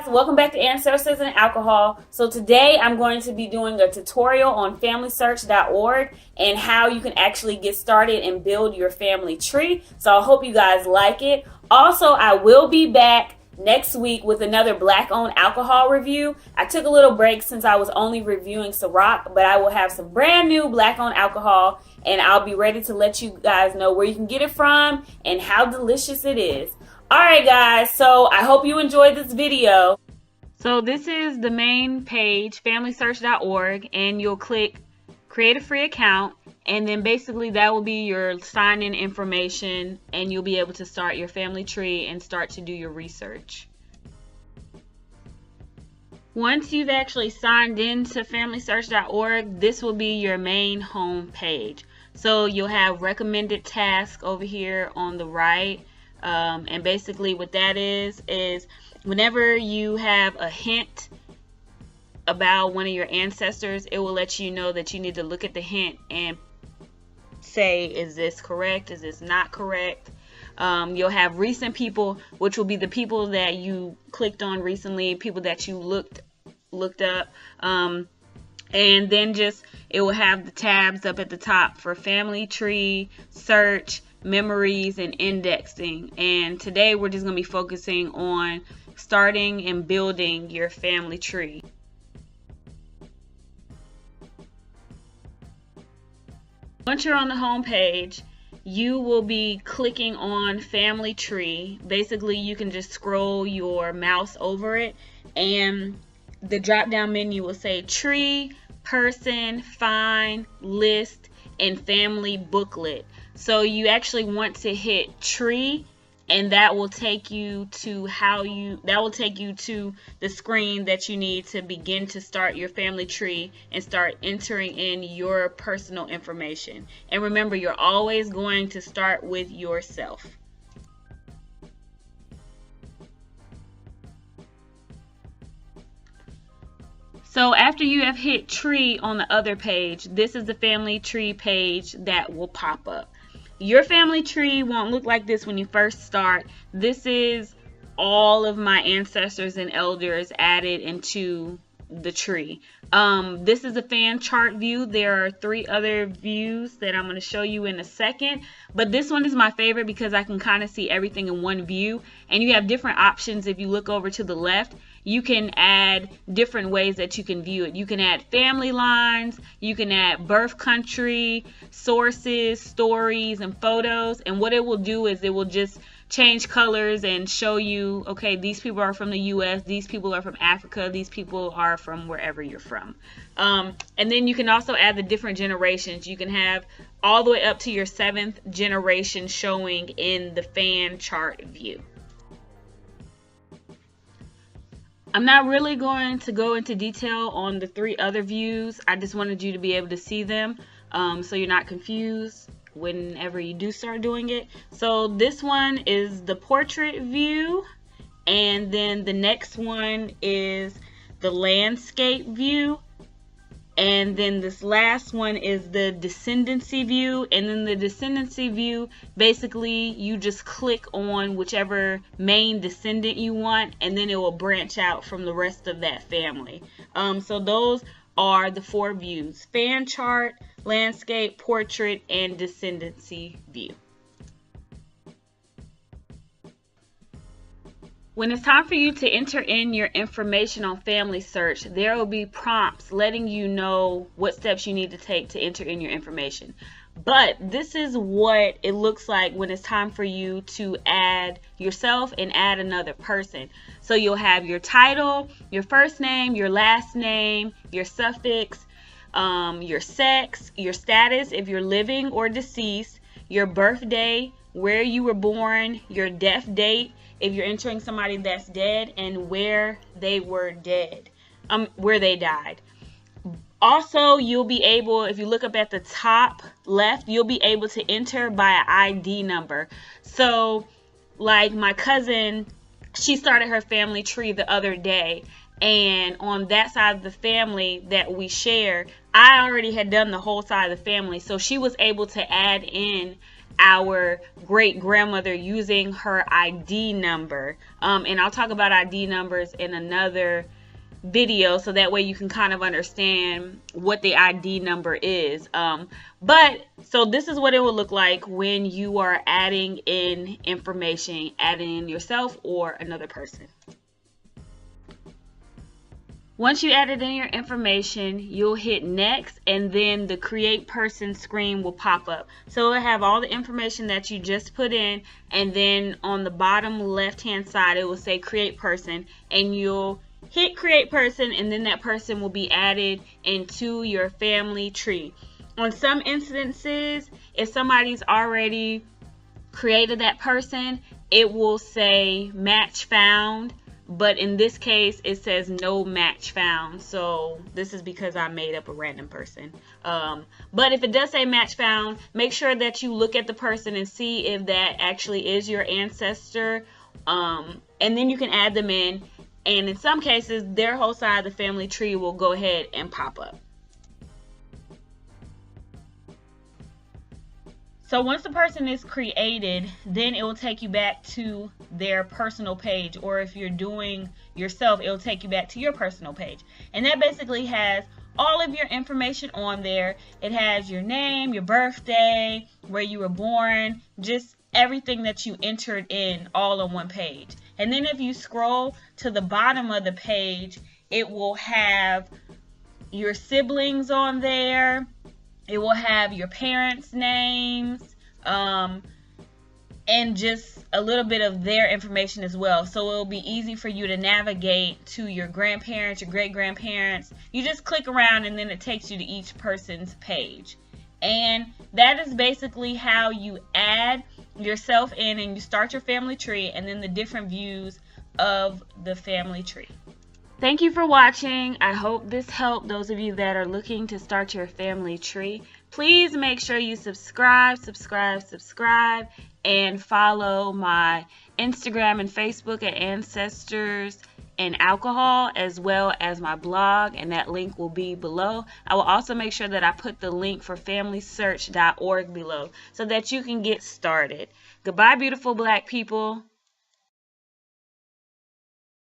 Welcome back to Ancestors and Alcohol. So today I'm going to be doing a tutorial on FamilySearch.org and how you can actually get started and build your family tree. So I hope you guys like it. Also, I will be back next week with another Black-owned alcohol review. I took a little break since I was only reviewing Ciroc, but I will have some brand new Black-owned alcohol and I'll be ready to let you guys know where you can get it from and how delicious it is. Alright guys, so I hope you enjoyed this video. So this is the main page, FamilySearch.org, and you'll click create a free account, and then basically that will be your sign-in information and you'll be able to start your family tree and start to do your research. Once you've actually signed in to FamilySearch.org, this will be your main home page. So you'll have recommended tasks over here on the right. And basically what that is whenever you have a hint about one of your ancestors, it will let you know that you need to look at the hint and say, is this correct? Is this not correct? You'll have recent people, which will be the people that you clicked on recently, people that you looked up. And then it will have the tabs up at the top for family tree, search, memories, and indexing. And today we're just going to be focusing on starting and building your family tree. Once you're on the home page, you will be clicking on family tree. Basically, you can just scroll your mouse over it and the drop down menu will say tree, person, find, list, and family booklet. So you actually want to hit tree, and that will take you to the screen that you need to begin to start your family tree and start entering in your personal information. And remember, you're always going to start with yourself. So after you have hit tree on the other page, this is the family tree page that will pop up. Your family tree won't look like this when you first start. This is all of my ancestors and elders added into the tree. This is a fan chart view. There are 3 other views that I'm going to show you in a second, but this one is my favorite because I can kind of see everything in one view, and you have different options. If you look over to the left, you can add different ways that you can view it. You can add family lines, you can add birth country, sources, stories, and photos, and what it will do is it will just change colors and show you, okay, these people are from the US, these people are from Africa, these people are from wherever you're from. And then you can also add the different generations. You can have all the way up to your 7th generation showing in the fan chart view. I'm not really going to go into detail on the 3 other views. I just wanted you to be able to see them so you're not confused whenever you do start doing it. So this one is the portrait view, and then the next one is the landscape view, and then this last one is the descendancy view. And then the descendancy view, basically you just click on whichever main descendant you want, and then it will branch out from the rest of that family. So those are the 4 views: fan chart, landscape, portrait, and descendancy view. When it's time for you to enter in your information on Family Search, there will be prompts letting you know what steps you need to take to enter in your information. But this is what it looks like when it's time for you to add yourself and add another person. So you'll have your title, your first name, your last name, your suffix, your sex, your status if you're living or deceased, your birthday, where you were born, your death date if you're entering somebody that's dead, and where they were dead, where they died. Also, you'll be able, if you look up at the top left, you'll be able to enter by an ID number. So like my cousin, she started her family tree the other day, and on that side of the family that we share, I already had done the whole side of the family, so she was able to add in our great grandmother using her ID number. And I'll talk about ID numbers in another video, so that way you can kind of understand what the ID number is. But so this is what it will look like when you are adding in information, adding in yourself or another person. Once you added in your information, you'll hit next, and then the create person screen will pop up. So it'll have all the information that you just put in, and then on the bottom left hand side it will say create person, and you'll hit create person, and then that person will be added into your family tree. On some instances, if somebody's already created that person, it will say match found. But in this case, it says no match found. So this is because I made up a random person. But if it does say match found, make sure that you look at the person and see if that actually is your ancestor. And then you can add them in. And in some cases, their whole side of the family tree will go ahead and pop up. So once the person is created, then it will take you back to their personal page, or if you're doing yourself, it will take you back to your personal page. And that basically has all of your information on there. It has your name, your birthday, where you were born, just everything that you entered in all on one page. And then if you scroll to the bottom of the page, it will have your siblings on there. It will have your parents' names, and just a little bit of their information as well. So it'll be easy for you to navigate to your grandparents, your great-grandparents. You just click around and then it takes you to each person's page. And that is basically how you add yourself in and you start your family tree, and then the different views of the family tree. Thank you for watching. I hope this helped those of you that are looking to start your family tree. Please make sure you subscribe, and follow my Instagram and Facebook at Ancestors and Alcohol, as well as my blog, and that link will be below. I will also make sure that I put the link for familysearch.org below so that you can get started. Goodbye, beautiful Black people.